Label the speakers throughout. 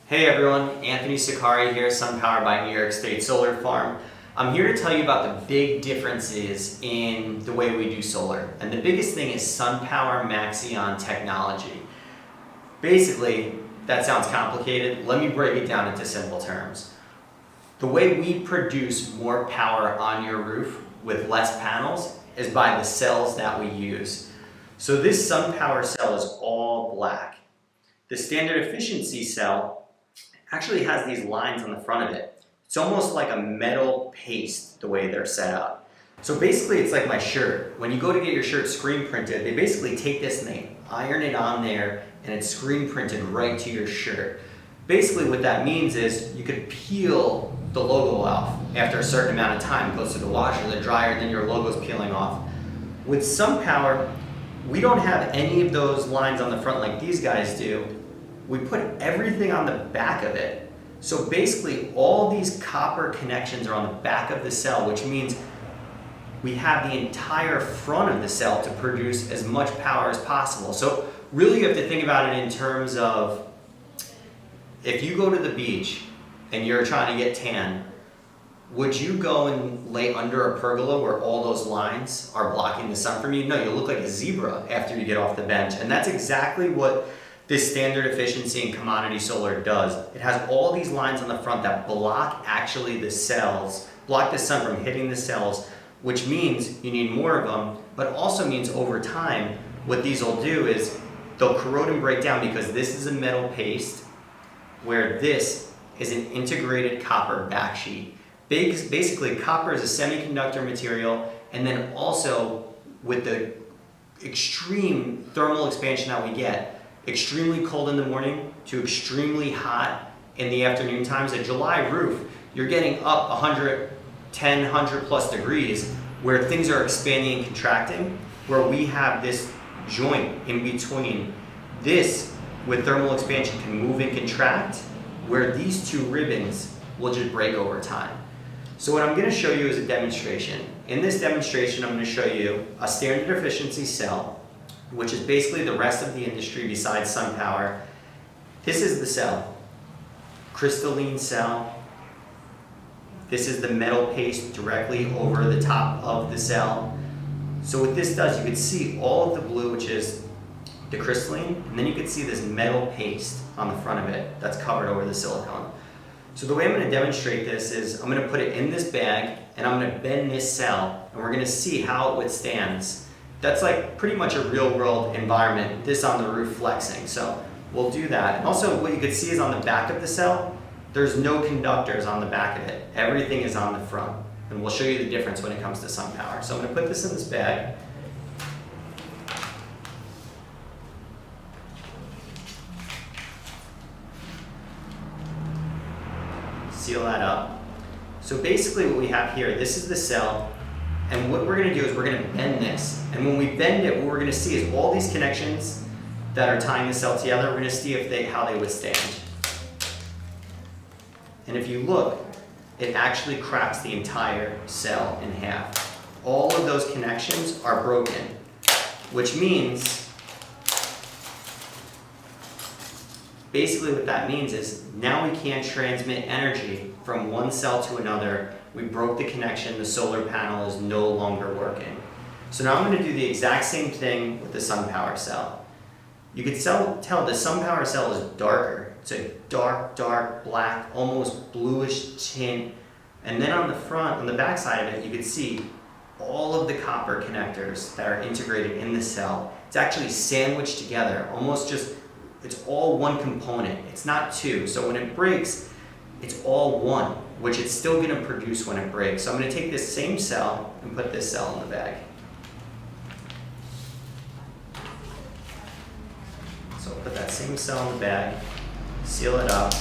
Speaker 1: Hey everyone, Anthony Sakari here, SunPower by New York State Solar Farm. I'm here to tell you about the big differences in the way we do solar. And the biggest thing is SunPower Maxion technology. Basically, that sounds complicated. Let me break it down into simple terms. The way we produce more power on your roof with less panels is by the cells that we use. So this SunPower cell is all black. The standard efficiency cell actually has these lines on the front of it. It's almost like a metal paste the way they're set up. So basically it's like my shirt. When you go to get your shirt screen printed, they basically take this and they iron it on there and it's screen printed right to your shirt. Basically what that means is you could peel the logo off after a certain amount of time. It goes to the washer, the dryer, and then your logo's peeling off. With SunPower, we don't have any of those lines on the front like these guys do. We put everything on the back of it. So basically all these copper connections are on the back of the cell, which means we have the entire front of the cell to produce as much power as possible. So really you have to think about it in terms of if you go to the beach and you're trying to get tan, would you go and lay under a pergola where all those lines are blocking the sun from you? No, you'll look like a zebra after you get off the bench. And that's exactly what this standard efficiency and commodity solar does. It has all these lines on the front that block actually the cells, block the sun from hitting the cells, which means you need more of them, but also means over time, what these will do is they'll corrode and break down because this is a metal paste where this is an integrated copper backsheet. Basically, copper is a semiconductor material, and then also with the extreme thermal expansion that we get, extremely cold in the morning to extremely hot in the afternoon times. A July roof, you're getting up 110, 100 plus degrees where things are expanding and contracting, where we have this joint in between. This, with thermal expansion, can move and contract, where these two ribbons will just break over time. So what I'm going to show you is a demonstration. In this demonstration, I'm going to show you a standard efficiency cell, which is basically the rest of the industry besides SunPower. This is the cell, crystalline cell. This is the metal paste directly over the top of the cell. So what this does, you can see all of the blue, which is the crystalline, and then you can see this metal paste on the front of it that's covered over the silicone. So the way I'm going to demonstrate this is I'm going to put it in this bag and I'm going to bend this cell and we're going to see how it withstands. That's like pretty much a real world environment, this on the roof flexing. So we'll do that. And also what you can see is on the back of the cell, there's no conductors on the back of it. Everything is on the front. And we'll show you the difference when it comes to SunPower. So I'm going to put this in this bag. Seal that up. So basically what we have here, this is the cell. And what we're going to do is we're going to bend this. And when we bend it, what we're going to see is all these connections that are tying the cell together, we're going to see how they withstand. And if you look, it actually cracks the entire cell in half. All of those connections are broken, which means, basically what that means is now we can't transmit energy from one cell to another. We broke the connection, the solar panel is no longer working. So now I'm going to do the exact same thing with the SunPower cell. You can tell the SunPower cell is darker. It's a dark black, almost bluish tint. And then on the front, on the back side of it, you can see all of the copper connectors that are integrated in the cell. It's actually sandwiched together, almost just, it's all one component. It's not two. So when it breaks, it's all one, which it's still going to produce when it breaks. So I'm going to take this same cell and put this cell in the bag. So I'll put that same cell in the bag, seal it up.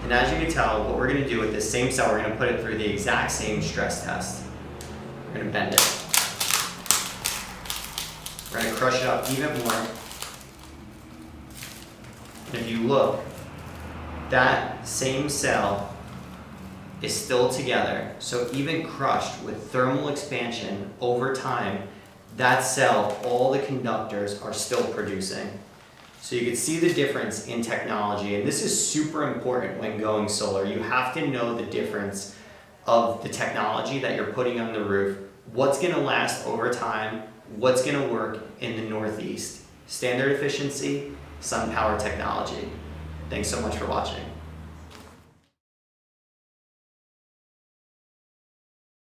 Speaker 1: And as you can tell, what we're going to do with this same cell, we're going to put it through the exact same stress test. We're going to bend it. We're going to crush it up even more. And if you look, that same cell is still together. So even crushed with thermal expansion over time, that cell, all the conductors are still producing. So you can see the difference in technology, and this is super important when going solar. You have to know the difference of the technology that you're putting on the roof, what's going to last over time, what's going to work in the Northeast. Standard efficiency, SunPower technology. Thanks so much for watching.